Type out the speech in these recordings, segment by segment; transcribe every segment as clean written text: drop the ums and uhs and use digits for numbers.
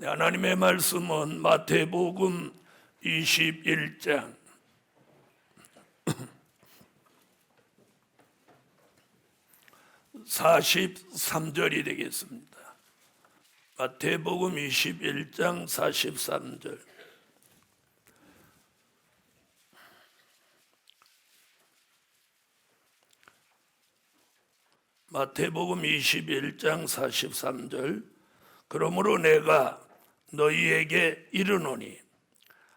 하나님의 말씀은 마태복음 21장 43절이 되겠습니다. 마태복음 21장 43절. 마태복음 21장 43절. 그러므로 내가 너희에게 이르노니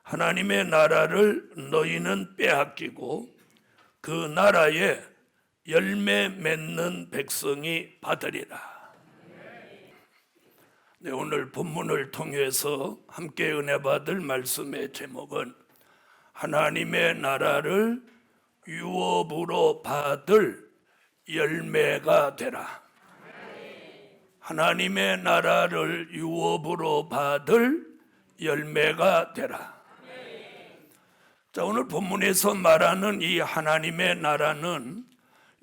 하나님의 나라를 너희는 빼앗기고 그 나라에 열매 맺는 백성이 받으리라. 네, 오늘 본문을 통해서 함께 은혜 받을 말씀의 제목은 하나님의 나라를 유업으로 받을 열매가 되라. 하나님의 나라를 유업으로 받을 열매가 되라. 자, 오늘 본문에서 말하는 이 하나님의 나라는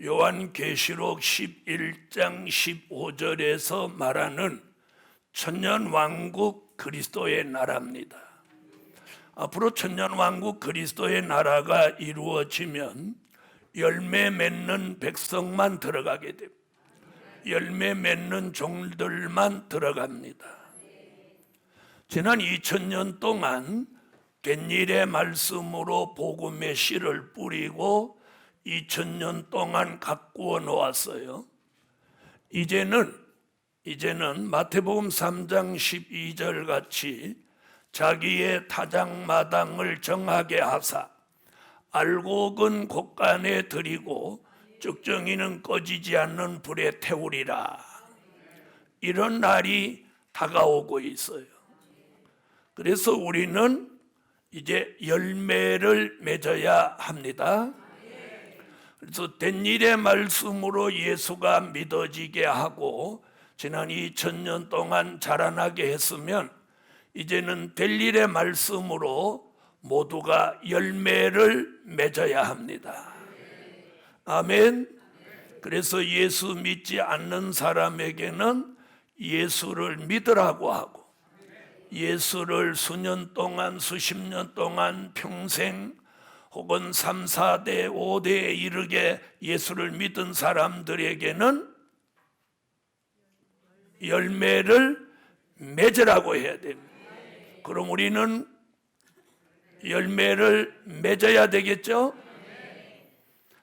요한계시록 11장 15절에서 말하는 천년왕국 그리스도의 나라입니다. 앞으로 천년왕국 그리스도의 나라가 이루어지면 열매 맺는 백성만 들어가게 됩니다. 열매 맺는 종들만 들어갑니다. 지난 2000년 동안 된 일의 말씀으로 복음의 씨를 뿌리고 2000년 동안 가꾸어 놓았어요. 이제는 마태복음 3장 12절 같이 자기의 타작마당을 정하게 하사 알곡은 곳간에 들이고 쭉정이는 꺼지지 않는 불에 태우리라. 이런 날이 다가오고 있어요. 그래서 우리는 이제 열매를 맺어야 합니다. 그래서 된 일의 말씀으로 예수가 믿어지게 하고 지난 2000년 동안 자라나게 했으면 이제는 될 일의 말씀으로 모두가 열매를 맺어야 합니다. 아멘. 그래서 예수 믿지 않는 사람에게는 예수를 믿으라고 하고 예수를 수년 동안 수십 년 동안 평생 혹은 3, 4대, 5대에 이르게 예수를 믿은 사람들에게는 열매를 맺으라고 해야 됩니다. 그럼 우리는 열매를 맺어야 되겠죠?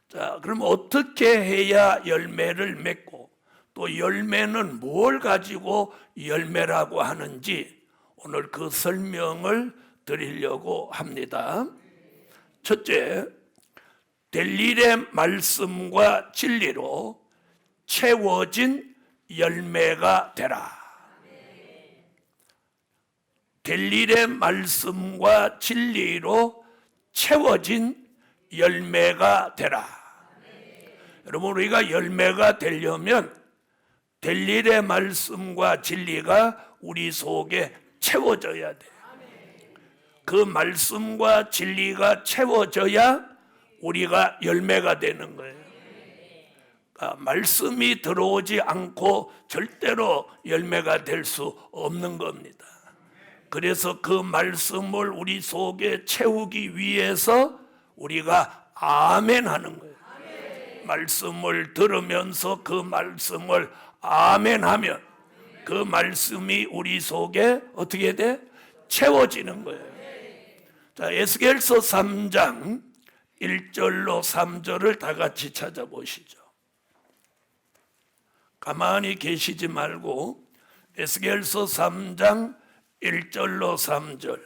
자, 그럼 어떻게 해야 열매를 맺고 또 열매는 뭘 가지고 열매라고 하는지 오늘 그 설명을 드리려고 합니다. 첫째, 될 일의 말씀과 진리로 채워진 열매가 되라. 될 일의 말씀과 진리로 채워진 열매가 되라. 여러분, 우리가 열매가 되려면 될 일의 말씀과 진리가 우리 속에 채워져야 돼요. 그 말씀과 진리가 채워져야 우리가 열매가 되는 거예요. 그러니까 말씀이 들어오지 않고 절대로 열매가 될 수 없는 겁니다. 그래서 그 말씀을 우리 속에 채우기 위해서 우리가 아멘 하는 거예요. 말씀을 들으면서 그 말씀을 아멘 하면 그 말씀이 우리 속에 어떻게 돼? 채워지는 거예요. 자, 에스겔서 3장 1절로 3절을 다 같이 찾아보시죠. 가만히 계시지 말고 에스겔서 3장 1절로 3절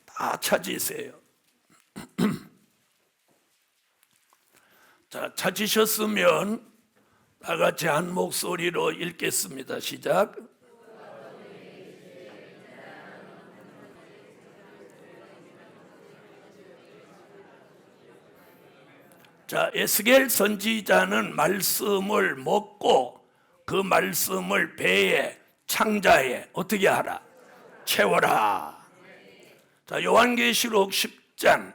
다 찾으세요. 자, 찾으셨으면 다 같이 한 목소리로 읽겠습니다. 시작. 자, 에스겔 선지자는 말씀을 먹고 그 말씀을 배에 창자에 어떻게 하라? 채워라. 자, 요한계시록 10장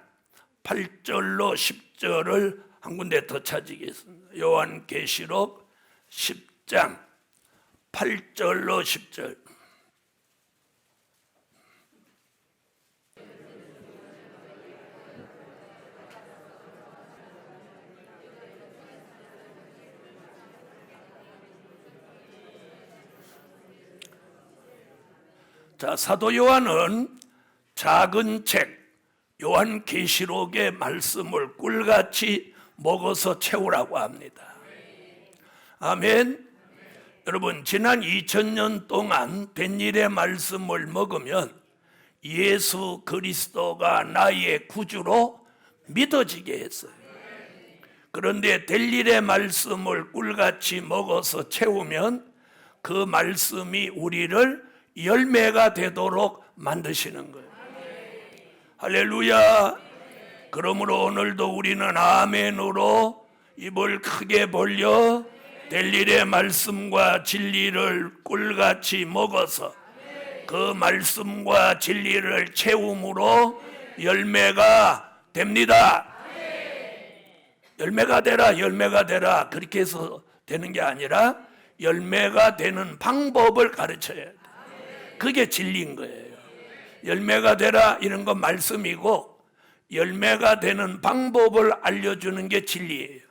8절로 10절을 한 군데 더 찾으겠습니다. 요한계시록 10장 8절로 10절. 자, 사도 요한은 작은 책 요한계시록의 말씀을 꿀같이 먹어서 채우라고 합니다. 아멘. 여러분, 지난 2000년 동안 된 일의 말씀을 먹으면 예수 그리스도가 나의 구주로 믿어지게 했어요. 그런데 될 일의 말씀을 꿀같이 먹어서 채우면 그 말씀이 우리를 열매가 되도록 만드시는 거예요. 할렐루야. 그러므로 오늘도 우리는 아멘으로 입을 크게 벌려 될 일의 말씀과 진리를 꿀같이 먹어서 그 말씀과 진리를 채움으로 열매가 됩니다. 열매가 되라, 열매가 되라, 그렇게 해서 되는 게 아니라 열매가 되는 방법을 가르쳐야 돼. 그게 진리인 거예요. 열매가 되라 이런 건 말씀이고, 열매가 되는 방법을 알려주는 게 진리예요.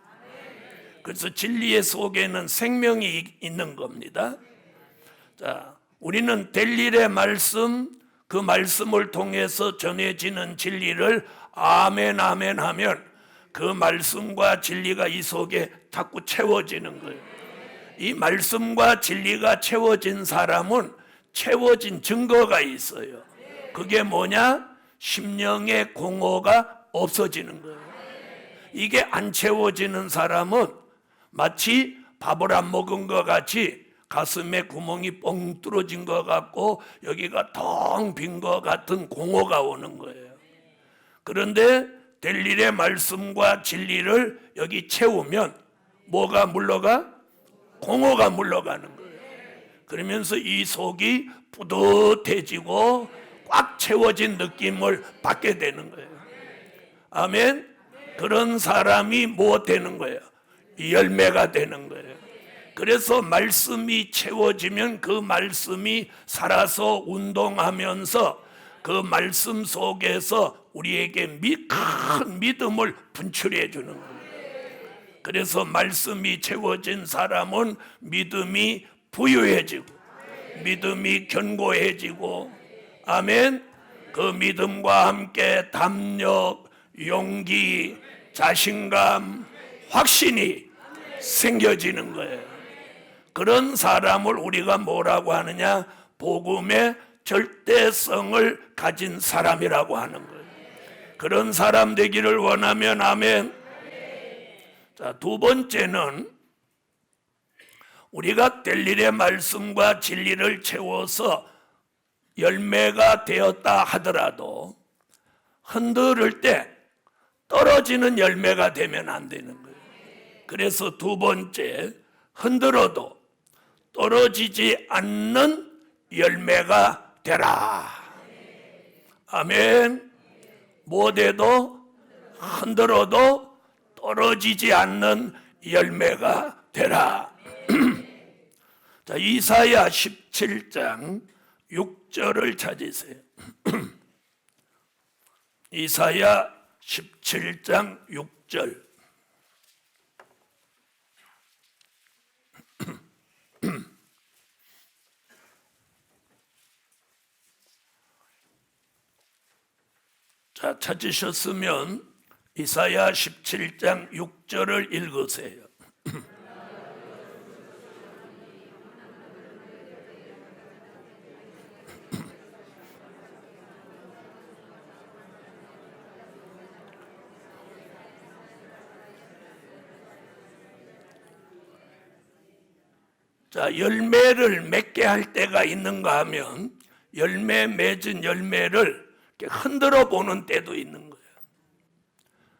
그래서 진리의 속에는 생명이 있는 겁니다. 자, 우리는 될 일의 말씀, 그 말씀을 통해서 전해지는 진리를 아멘 아멘 하면 그 말씀과 진리가 이 속에 자꾸 채워지는 거예요. 이 말씀과 진리가 채워진 사람은 채워진 증거가 있어요. 그게 뭐냐? 심령의 공허가 없어지는 거예요. 이게 안 채워지는 사람은 마치 밥을 안 먹은 것 같이 가슴에 구멍이 뻥 뚫어진 것 같고 여기가 텅 빈 것 같은 공허가 오는 거예요. 그런데 될 일의 말씀과 진리를 여기 채우면 뭐가 물러가? 공허가 물러가는 거예요. 그러면서 이 속이 뿌듯해지고 꽉 채워진 느낌을 받게 되는 거예요. 아멘. 그런 사람이 뭐 되는 거예요? 열매가 되는 거예요. 그래서 말씀이 채워지면 그 말씀이 살아서 운동하면서 그 말씀 속에서 우리에게 큰 믿음을 분출해 주는 거예요. 그래서 말씀이 채워진 사람은 믿음이 부유해지고 믿음이 견고해지고, 아멘. 그 믿음과 함께 담력, 용기, 자신감, 확신이 생겨지는 거예요. 그런 사람을 우리가 뭐라고 하느냐? 복음의 절대성을 가진 사람이라고 하는 거예요. 그런 사람 되기를 원하면 아멘. 자, 두 번째는 우리가 될 일의 말씀과 진리를 채워서 열매가 되었다 하더라도 흔들을 때 떨어지는 열매가 되면 안 되는 거예요. 그래서 두 번째, 흔들어도 떨어지지 않는 열매가 되라. 아멘. 못해도 흔들어도 떨어지지 않는 열매가 되라. 자, 이사야 17장 6절을 찾으세요. 이사야 17장 6절. 자, 찾으셨으면 이사야 17장 6절을 읽으세요. 자, 열매를 맺게 할 때가 있는가 하면 열매 맺은 열매를 이렇게 흔들어 보는 때도 있는 거예요.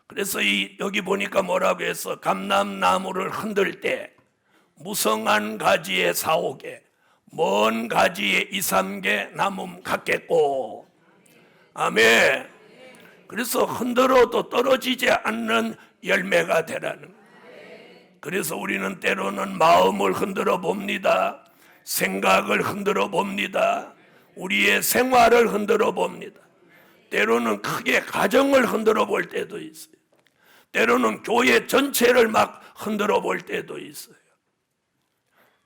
그래서 여기 보니까 뭐라고 해서 감람나무를 흔들 때 무성한 가지에 4-5개, 먼 가지에 2-3개 남음 같겠고. 아멘. 그래서 흔들어도 떨어지지 않는 열매가 되라는 거예요. 그래서 우리는 때로는 마음을 흔들어 봅니다. 생각을 흔들어 봅니다. 우리의 생활을 흔들어 봅니다. 때로는 크게 가정을 흔들어 볼 때도 있어요. 때로는 교회 전체를 막 흔들어 볼 때도 있어요.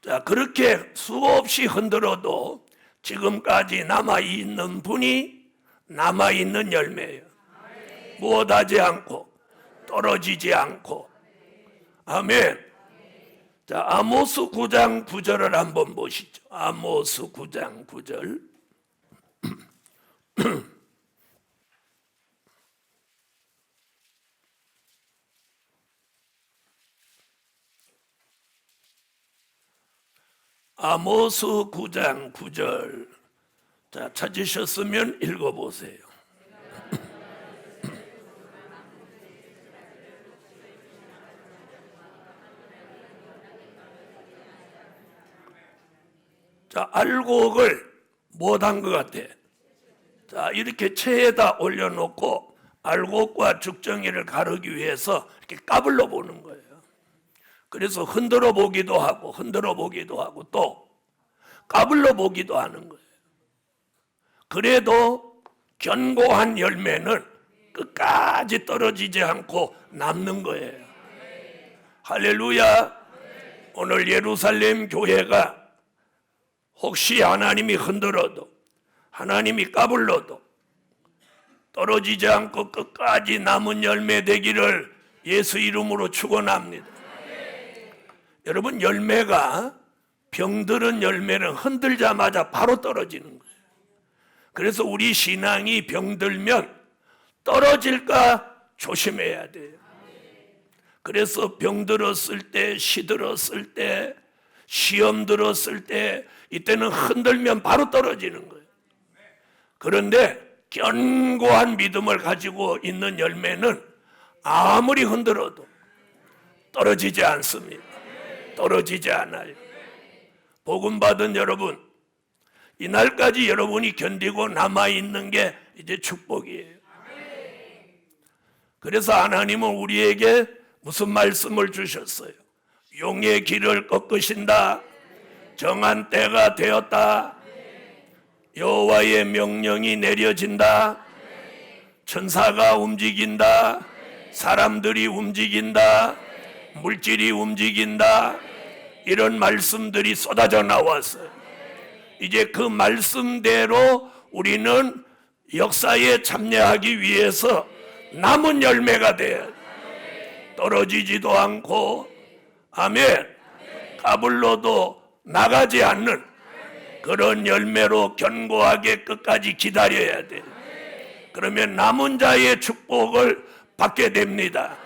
자, 그렇게 수없이 흔들어도 지금까지 남아있는 분이 남아있는 열매예요. 무엇하지 않고 떨어지지 않고. 아멘. 자, 아모스 9장 9절을 한번 보시죠. 아모스 9장 9절. 아모스 9장 9절. 자, 찾으셨으면 읽어보세요. 자, 알곡을 못한 것 같아. 자, 이렇게 체에다 올려놓고 알곡과 죽정이를 가르기 위해서 이렇게 까불러 보는 거예요. 그래서 흔들어 보기도 하고 흔들어 보기도 하고 또 까불러 보기도 하는 거예요. 그래도 견고한 열매는 끝까지 떨어지지 않고 남는 거예요. 할렐루야. 오늘 예루살렘 교회가 혹시 하나님이 흔들어도 하나님이 까불러도 떨어지지 않고 끝까지 남은 열매 되기를 예수 이름으로 축원합니다. 여러분, 열매가 병들은 열매는 흔들자마자 바로 떨어지는 거예요. 그래서 우리 신앙이 병들면 떨어질까 조심해야 돼요. 그래서 병들었을 때, 시들었을 때, 시험 들었을 때 이때는 흔들면 바로 떨어지는 거예요. 그런데 견고한 믿음을 가지고 있는 열매는 아무리 흔들어도 떨어지지 않습니다. 떨어지지 않아요. 복음 받은 여러분, 이날까지 여러분이 견디고 남아있는 게 이제 축복이에요. 그래서 하나님은 우리에게 무슨 말씀을 주셨어요? 용의 길을 꺾으신다. 정한 때가 되었다. 여호와의 명령이 내려진다. 천사가 움직인다. 사람들이 움직인다. 물질이 움직인다. 이런 말씀들이 쏟아져 나왔어요. 이제 그 말씀대로 우리는 역사에 참여하기 위해서 남은 열매가 돼요. 떨어지지도 않고, 아멘, 까불러도 나가지 않는 그런 열매로 견고하게 끝까지 기다려야 돼요. 그러면 남은 자의 축복을 받게 됩니다.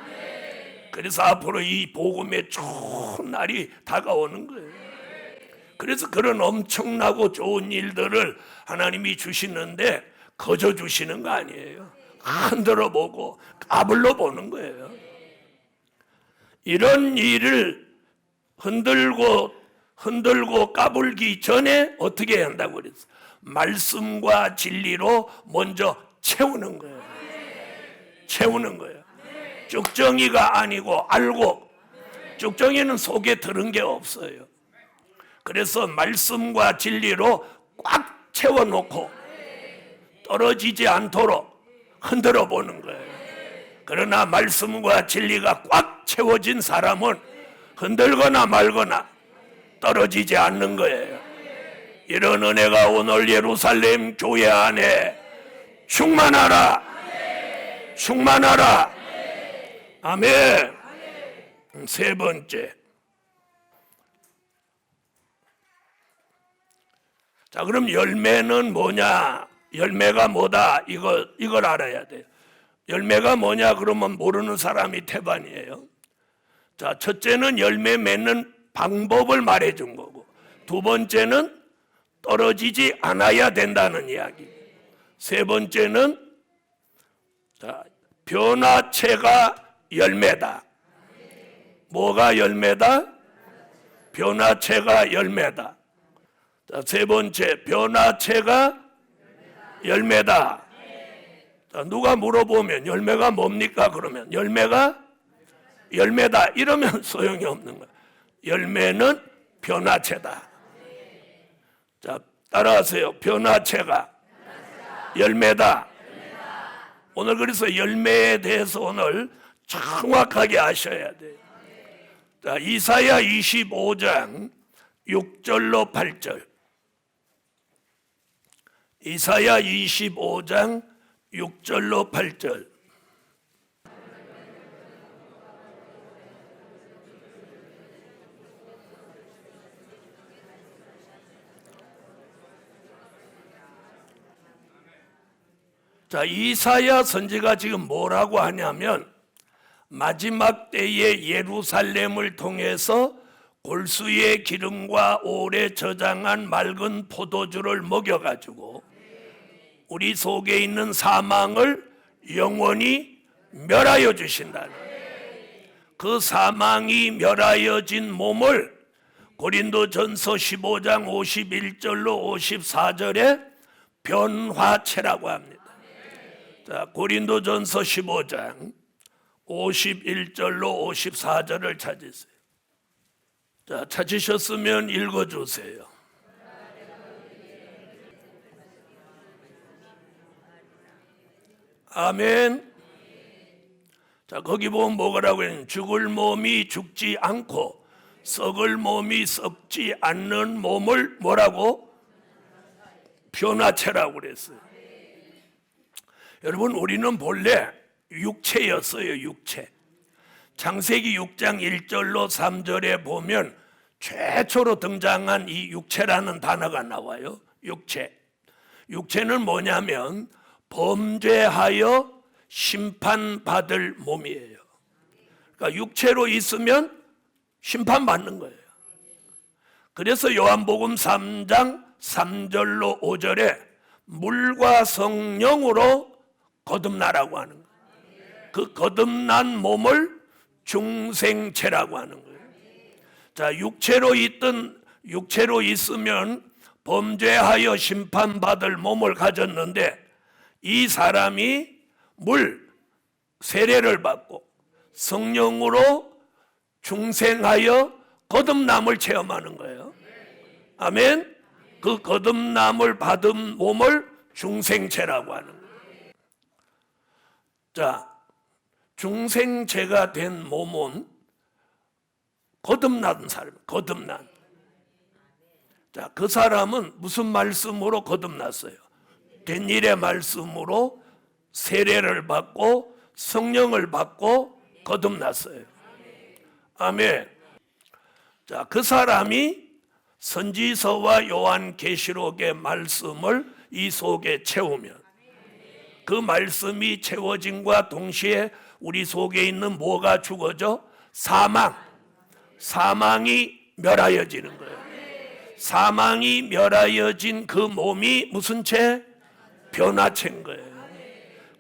그래서 앞으로 이 복음의 좋은 날이 다가오는 거예요. 그래서 그런 엄청나고 좋은 일들을 하나님이 주시는데 거저 주시는 거 아니에요. 흔들어 보고 까불러 보는 거예요. 이런 일을 흔들고 까불기 전에 어떻게 해야 한다고 그랬어요? 말씀과 진리로 먼저 채우는 거예요. 채우는 거예요. 쭉정이가 아니고 알고, 쭉정이는 속에 들은 게 없어요. 그래서 말씀과 진리로 꽉 채워놓고 떨어지지 않도록 흔들어 보는 거예요. 그러나 말씀과 진리가 꽉 채워진 사람은 흔들거나 말거나 떨어지지 않는 거예요. 이런 은혜가 오늘 예루살렘 교회 안에 충만하라. 충만하라. 아멘. 세 번째. 자, 그럼 열매는 뭐냐? 열매가 뭐다? 이걸 알아야 돼요. 열매가 뭐냐? 그러면 모르는 사람이 태반이에요. 자, 첫째는 열매 맺는 방법을 말해준 거고, 두 번째는 떨어지지 않아야 된다는 이야기. 세 번째는 자, 변화체가 열매다. 뭐가 열매다? 변화체가 열매다. 자, 세 번째, 변화체가 열매다. 자, 누가 물어보면 열매가 뭡니까? 그러면 열매가 열매다 이러면 소용이 없는 거야. 열매는 변화체다. 자, 따라하세요. 변화체가 열매다. 오늘 그래서 열매에 대해서 오늘 정확하게 아셔야 돼요. 자, 이사야 25장 6절로 8절. 이사야 25장 6절로 8절. 자, 이사야 선지가 지금 뭐라고 하냐면 마지막 때에 예루살렘을 통해서 골수의 기름과 오래 저장한 맑은 포도주를 먹여가지고 우리 속에 있는 사망을 영원히 멸하여 주신다는, 그 사망이 멸하여진 몸을 고린도전서 15장 51절로 54절에 변화체라고 합니다. 자, 고린도전서 15장 51절로 54절을 찾으세요. 자, 찾으셨으면 읽어주세요. 아멘. 자, 거기 보면 뭐라고 했냐면 죽을 몸이 죽지 않고 썩을 몸이 썩지 않는 몸을 뭐라고? 변화체라고 그랬어요. 여러분, 우리는 본래 육체였어요. 육체. 창세기 6장 1절로 3절에 보면 최초로 등장한 이 육체라는 단어가 나와요. 육체. 육체는 뭐냐면 범죄하여 심판받을 몸이에요. 그러니까 육체로 있으면 심판받는 거예요. 그래서 요한복음 3장 3절로 5절에 물과 성령으로 거듭나라고 하는 거예요. 그 거듭난 몸을 중생체라고 하는 거예요. 자, 육체로 있으면 범죄하여 심판받을 몸을 가졌는데 이 사람이 세례를 받고 성령으로 중생하여 거듭남을 체험하는 거예요. 아멘. 그 거듭남을 받은 몸을 중생체라고 하는 거예요. 자, 중생체가 된 몸은 거듭난 사람, 거듭난. 자, 그 사람은 무슨 말씀으로 거듭났어요? 된 일의 말씀으로 세례를 받고 성령을 받고 거듭났어요. 아멘. 자, 그 사람이 선지서와 요한계시록의 말씀을 이 속에 채우면 그 말씀이 채워짐과 동시에 우리 속에 있는 뭐가 죽어져? 사망이 멸하여지는 거예요. 사망이 멸하여진 그 몸이 무슨 채? 변화체인 거예요.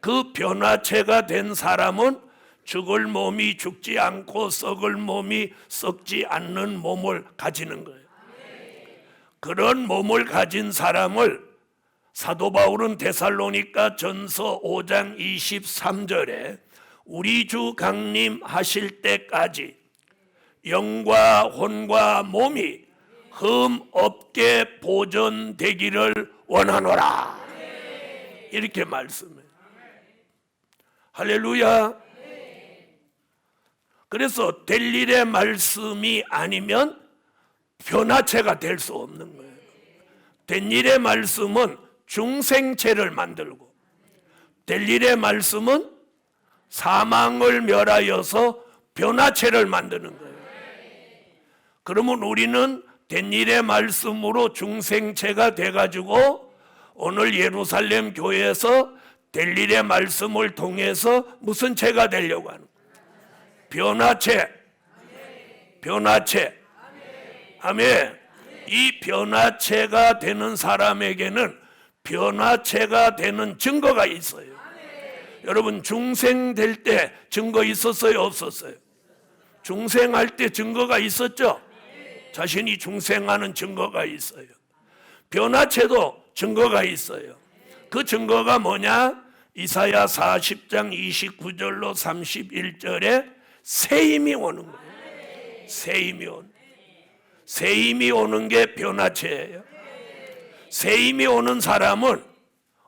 그 변화체가 된 사람은 죽을 몸이 죽지 않고 썩을 몸이 썩지 않는 몸을 가지는 거예요. 그런 몸을 가진 사람을 사도 바울은 데살로니가 전서 5장 23절에 우리 주 강림하실 때까지 영과 혼과 몸이 흠 없게 보존되기를 원하노라, 이렇게 말씀해요. 할렐루야. 그래서 될 일의 말씀이 아니면 변화체가 될 수 없는 거예요. 된 일의 말씀은 중생체를 만들고 될 일의 말씀은 사망을 멸하여서 변화체를 만드는 거예요. 그러면 우리는 된 일의 말씀으로 중생체가 돼가지고 오늘 예루살렘 교회에서 될 일의 말씀을 통해서 무슨 체가 되려고 하는 거예요? 변화체. 아멘. 이 변화체가 되는 사람에게는 변화체가 되는 증거가 있어요. 여러분, 중생될 때 증거 있었어요? 없었어요? 중생할 때 증거가 있었죠? 자신이 중생하는 증거가 있어요. 변화체도 증거가 있어요. 그 증거가 뭐냐? 이사야 40장 29절로 31절에 새 힘이 오는 거예요. 새 힘이 오는 게 변화체예요. 새 힘이 오는 사람은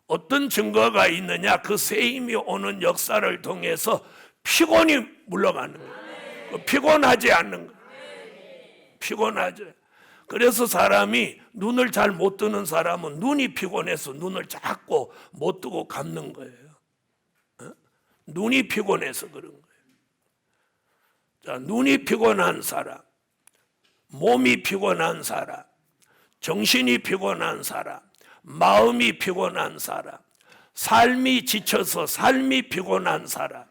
어떤 증거가 있느냐? 그 새 힘이 오는 역사를 통해서 피곤이 물러가는 거예요. 피곤하지 않는 거예요. 피곤하죠. 그래서 사람이 눈을 잘 못 뜨는 사람은 눈이 피곤해서 눈을 자꾸 못 뜨고 감는 거예요. 눈이 피곤해서 그런 거예요. 자, 눈이 피곤한 사람, 몸이 피곤한 사람, 정신이 피곤한 사람, 마음이 피곤한 사람, 삶이 지쳐서 삶이 피곤한 사람,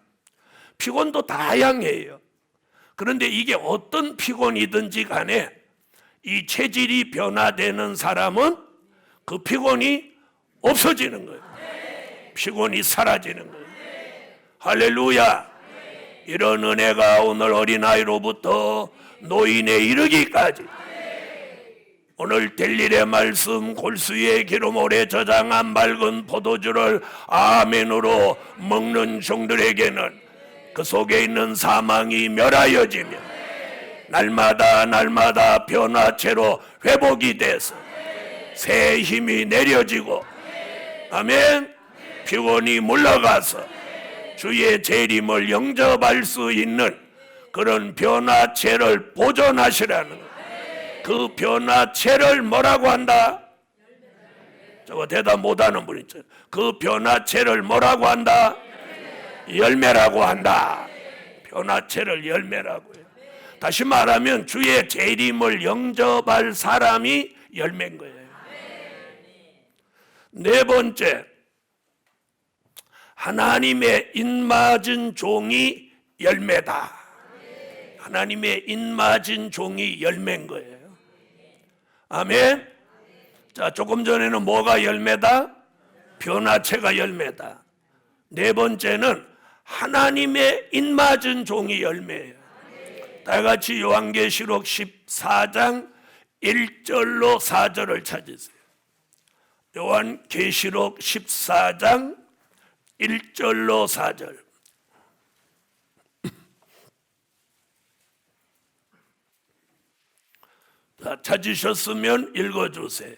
피곤도 다양해요. 그런데 이게 어떤 피곤이든지 간에 이 체질이 변화되는 사람은 그 피곤이 없어지는 거예요. 피곤이 사라지는 거예요. 할렐루야. 이런 은혜가 오늘 어린아이로부터 노인에 이르기까지 오늘 델릴의 말씀 골수의 기름 오래 저장한 맑은 포도주를 아멘으로 먹는 종들에게는 그 속에 있는 사망이 멸하여지며 날마다 변화체로 회복이 돼서 새 힘이 내려지고 아멘. 피곤이 물러가서 주의 재림을 영접할 수 있는 그런 변화체를 보존하시라는 거예요. 그 변화체를 뭐라고 한다? 저거 대답 못하는 분 있죠. 그 변화체를 뭐라고 한다? 열매라고 한다. 변화체를 열매라고 해요. 다시 말하면 주의 재림을 영접할 사람이 열매인 거예요. 네 번째, 하나님의 인맞은 종이 열매다. 하나님의 인맞은 종이 열매인 거예요. 아멘. 자, 조금 전에는 뭐가 열매다? 변화체가 열매다. 네 번째는 하나님의 인맞은 종이 열매예요. 다 같이 요한계시록 14장 1절로 4절을 찾으세요. 요한계시록 14장 1절로 4절. 자, 찾으셨으면 읽어주세요.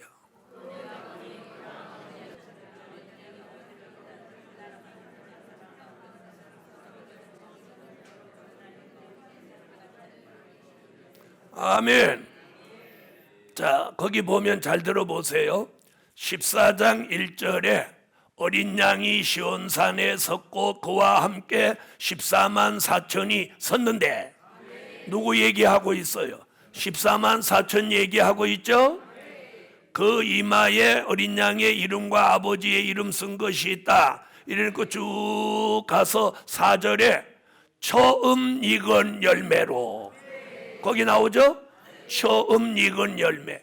아멘. 자, 거기 보면 잘 들어보세요. 14장 1절에 어린 양이 시온산에 섰고 그와 함께 14만 4천이 섰는데 누구 얘기하고 있어요? 14만 4천 얘기하고 있죠? 그 이마에 어린 양의 이름과 아버지의 이름 쓴 것이 있다. 이러니까 쭉 가서 4절에 처음 익은 열매로 거기 나오죠? 처음 익은 열매.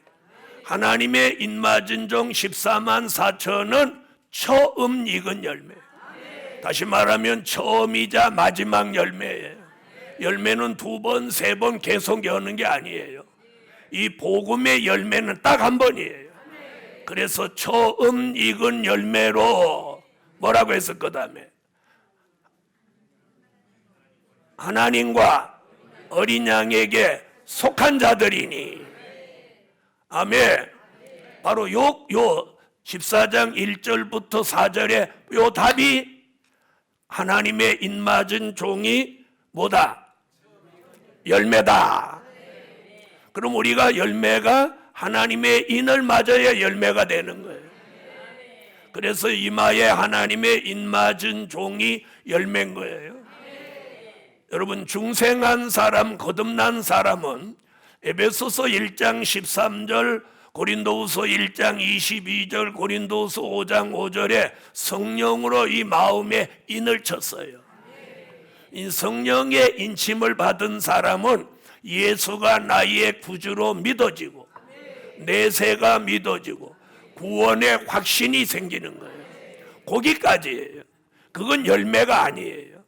하나님의 인맞은 종 14만 4천은 처음 익은 열매. 다시 말하면 처음이자 마지막 열매예요. 열매는 두 번, 세 번 계속 여는 게 아니에요. 이 복음의 열매는 딱 한 번이에요. 그래서 처음 익은 열매로 뭐라고 했을 거다며? 하나님과 어린 양에게 속한 자들이니. 아멘. 바로 요 14장 1절부터 4절에 요 답이 하나님의 인맞은 종이 뭐다? 열매다. 그럼 우리가 열매가 하나님의 인을 맞아야 열매가 되는 거예요. 그래서 이마에 하나님의 인맞은 종이 열매인 거예요. 여러분, 중생한 사람, 거듭난 사람은 에베소서 1장 13절, 고린도후서 1장 22절, 고린도후서 5장 5절에 성령으로 이 마음에 인을 쳤어요. 이 성령의 인침을 받은 사람은 예수가 나의 구주로 믿어지고 내세가 믿어지고 구원의 확신이 생기는 거예요. 거기까지예요. 그건 열매가 아니에요.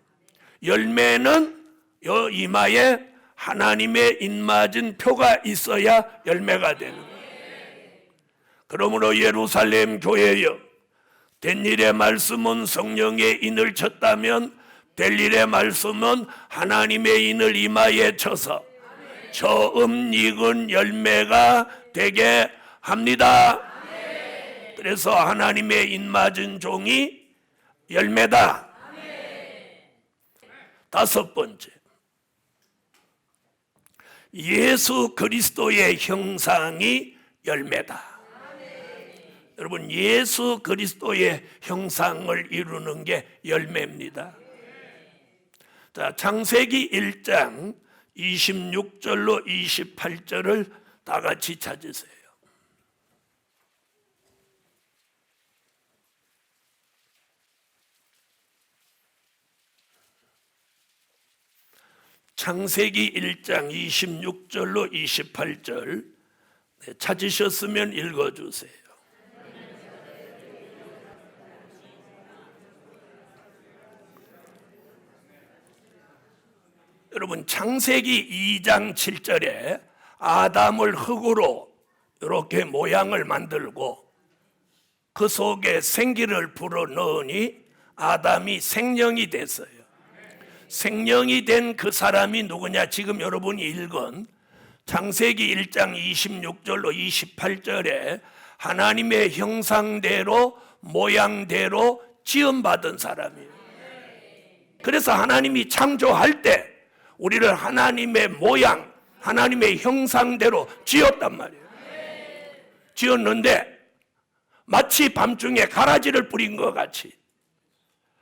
열매는 요 이마에 하나님의 인맞은 표가 있어야 열매가 되는 거예요. 그러므로 예루살렘 교회여, 된 일의 말씀은 성령의 인을 쳤다면 될 일의 말씀은 하나님의 인을 이마에 쳐서 처음 익은 열매가 되게 합니다. 그래서 하나님의 인맞은 종이 열매다. 다섯 번째, 예수 그리스도의 형상이 열매다. 여러분, 예수 그리스도의 형상을 이루는 게 열매입니다. 자, 창세기 1장 26절로 28절을 다 같이 찾으세요. 창세기 1장 26절로 28절 찾으셨으면 읽어주세요. 여러분, 창세기 2장 7절에 아담을 흙으로 이렇게 모양을 만들고 그 속에 생기를 불어넣으니 아담이 생령이 됐어요. 생령이 된 그 사람이 누구냐? 지금 여러분이 읽은 창세기 1장 26절로 28절에 하나님의 형상대로 모양대로 지음받은 사람이에요. 그래서 하나님이 창조할 때 우리를 하나님의 모양, 하나님의 형상대로 지었단 말이에요. 지었는데 마치 밤중에 가라지를 뿌린 것 같이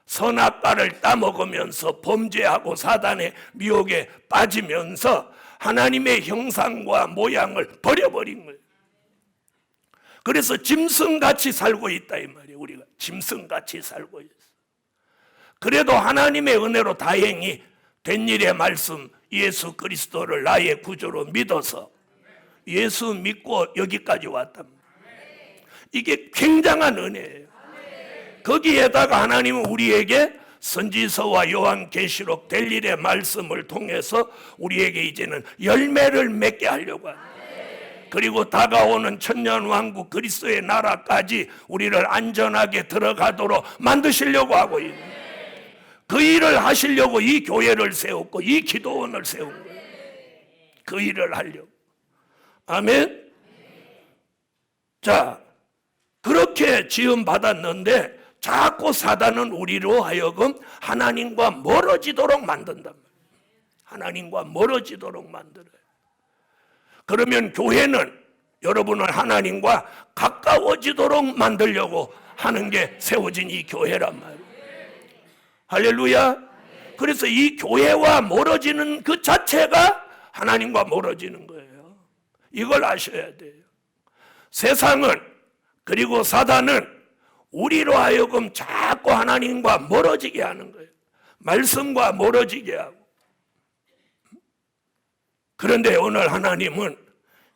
선악과를 따먹으면서 범죄하고 사단의 미혹에 빠지면서 하나님의 형상과 모양을 버려버린 거예요. 그래서 짐승같이 살고 있다 이 말이에요. 우리가 짐승같이 살고 있어. 그래도 하나님의 은혜로 다행히 된 일의 말씀 예수 그리스도를 나의 구주로 믿어서 예수 믿고 여기까지 왔단 말이에요. 이게 굉장한 은혜예요. 거기에다가 하나님은 우리에게 선지서와 요한계시록 될 일의 말씀을 통해서 우리에게 이제는 열매를 맺게 하려고 합니다. 그리고 다가오는 천년왕국 그리스도의 나라까지 우리를 안전하게 들어가도록 만드시려고 하고 있는, 그 일을 하시려고 이 교회를 세웠고 이 기도원을 세운 거예요. 그 일을 하려고. 아멘. 자, 그렇게 지음 받았는데 자꾸 사단은 우리로 하여금 하나님과 멀어지도록 만든단 말이에요. 하나님과 멀어지도록 만들어요. 그러면 교회는 여러분을 하나님과 가까워지도록 만들려고 하는 게 세워진 이 교회란 말이에요. 할렐루야. 그래서 이 교회와 멀어지는 그 자체가 하나님과 멀어지는 거예요. 이걸 아셔야 돼요. 세상은, 그리고 사단은 우리로 하여금 자꾸 하나님과 멀어지게 하는 거예요. 말씀과 멀어지게 하고. 그런데 오늘 하나님은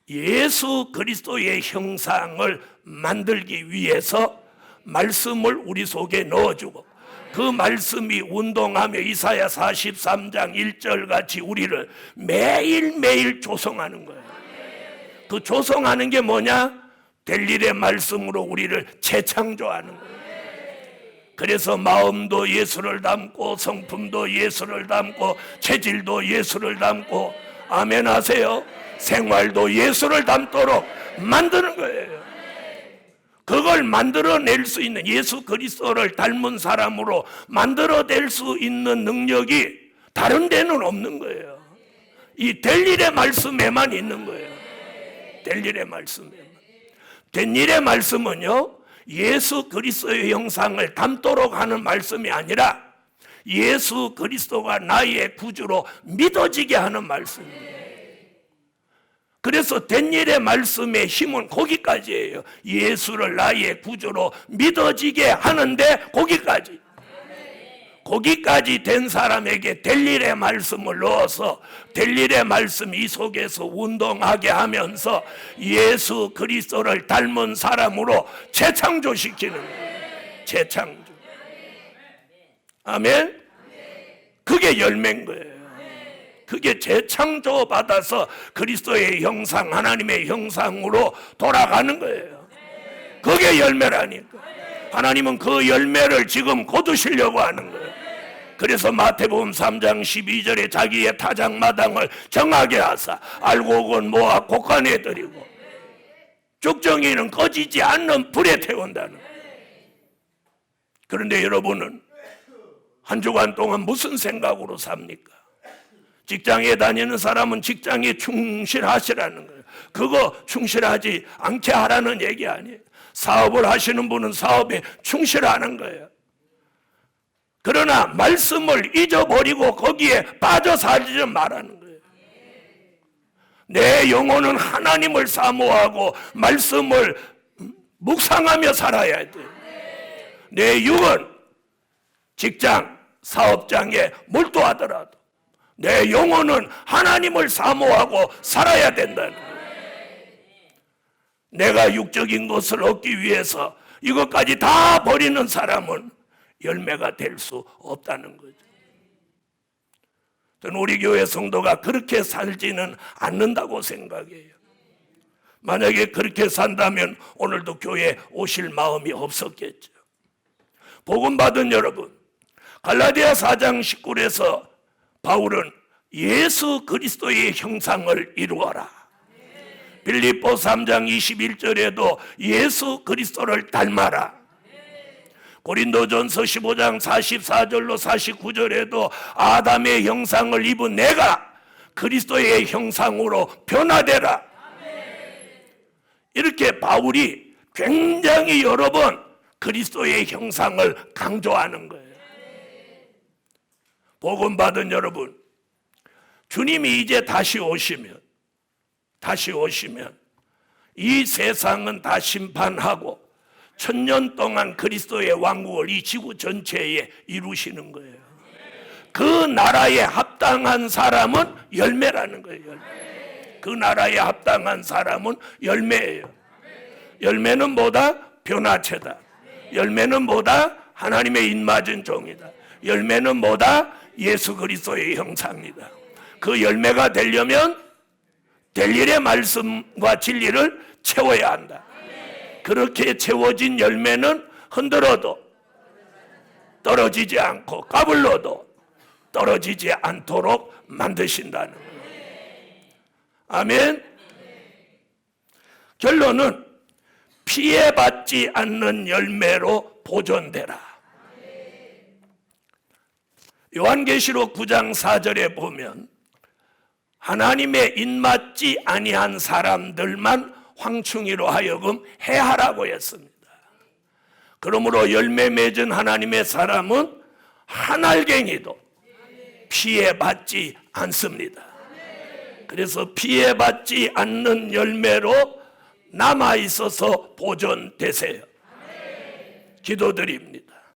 예수 그리스도의 형상을 만들기 위해서 말씀을 우리 속에 넣어주고, 그 말씀이 운동하며 이사야 43장 1절 같이 우리를 매일매일 조성하는 거예요. 그 조성하는 게 뭐냐? 될 일의 말씀으로 우리를 재창조하는 거예요. 그래서 마음도 예수를 담고 성품도 예수를 담고 체질도 예수를 담고, 아멘 하세요. 생활도 예수를 담도록 만드는 거예요. 그걸 만들어낼 수 있는, 예수 그리스도를 닮은 사람으로 만들어낼 수 있는 능력이 다른 데는 없는 거예요. 이 될 일의 말씀에만 있는 거예요. 될 일의 말씀에만. 된 일의 말씀은요, 예수 그리스도의 형상을 담도록 하는 말씀이 아니라 예수 그리스도가 나의 구주로 믿어지게 하는 말씀이에요. 그래서 된 일의 말씀의 힘은 거기까지예요. 예수를 나의 구주로 믿어지게 하는데 거기까지 된 사람에게 될 일의 말씀을 넣어서 될 일의 말씀 이 속에서 운동하게 하면서 예수 그리스도를 닮은 사람으로 재창조시키는 거예요. 재창조. 아멘. 그게 열매인 거예요. 그게 재창조 받아서 그리스도의 형상, 하나님의 형상으로 돌아가는 거예요. 그게 열매라니까. 하나님은 그 열매를 지금 거두시려고 하는 거예요. 그래서 마태복음 3장 12절에 자기의 타작마당을 정하게 하사 알곡은 모아 곡간에 들이고 쭉정이는 꺼지지 않는 불에 태운다는 거예요. 그런데 여러분은 한 주간 동안 무슨 생각으로 삽니까? 직장에 다니는 사람은 직장에 충실하시라는 거예요. 그거 충실하지 않게 하라는 얘기 아니에요. 사업을 하시는 분은 사업에 충실하는 거예요. 그러나 말씀을 잊어버리고 거기에 빠져 살지 말라는 거예요. 내 영혼은 하나님을 사모하고 말씀을 묵상하며 살아야 돼요. 내 육은 직장, 사업장에 몰두하더라도 내 영혼은 하나님을 사모하고 살아야 된다는 거예요. 내가 육적인 것을 얻기 위해서 이것까지 다 버리는 사람은 열매가 될 수 없다는 거죠. 저는 우리 교회 성도가 그렇게 살지는 않는다고 생각해요. 만약에 그렇게 산다면 오늘도 교회에 오실 마음이 없었겠죠. 복음 받은 여러분, 갈라디아 4장 19절에서 바울은 예수 그리스도의 형상을 이루어라. 빌립보 3장 21절에도 예수 그리스도를 닮아라. 고린도전서 15장 44절로 49절에도 아담의 형상을 입은 내가 그리스도의 형상으로 변화되라. 이렇게 바울이 굉장히 여러 번 그리스도의 형상을 강조하는 거예요. 복음 받은 여러분, 주님이 이제 다시 오시면 이 세상은 다 심판하고 1000년 동안 그리스도의 왕국을 이 지구 전체에 이루시는 거예요. 그 나라에 합당한 사람은 열매라는 거예요. 열매. 그 나라에 합당한 사람은 열매예요. 열매는 뭐다? 변화체다. 열매는 뭐다? 하나님의 입맞은 종이다. 열매는 뭐다? 예수 그리스도의 형상이다. 그 열매가 되려면 될 일의 말씀과 진리를 채워야 한다. 그렇게 채워진 열매는 흔들어도 떨어지지 않고 까불러도 떨어지지 않도록 만드신다는 거예요. 아멘. 결론은 피해받지 않는 열매로 보존되라. 요한계시록 9장 4절에 보면 하나님의 입맞지 아니한 사람들만 황충이로 하여금 해하라고 했습니다. 그러므로 열매 맺은 하나님의 사람은 한 알갱이도 피해받지 않습니다. 그래서 피해받지 않는 열매로 남아있어서 보존되세요. 기도드립니다.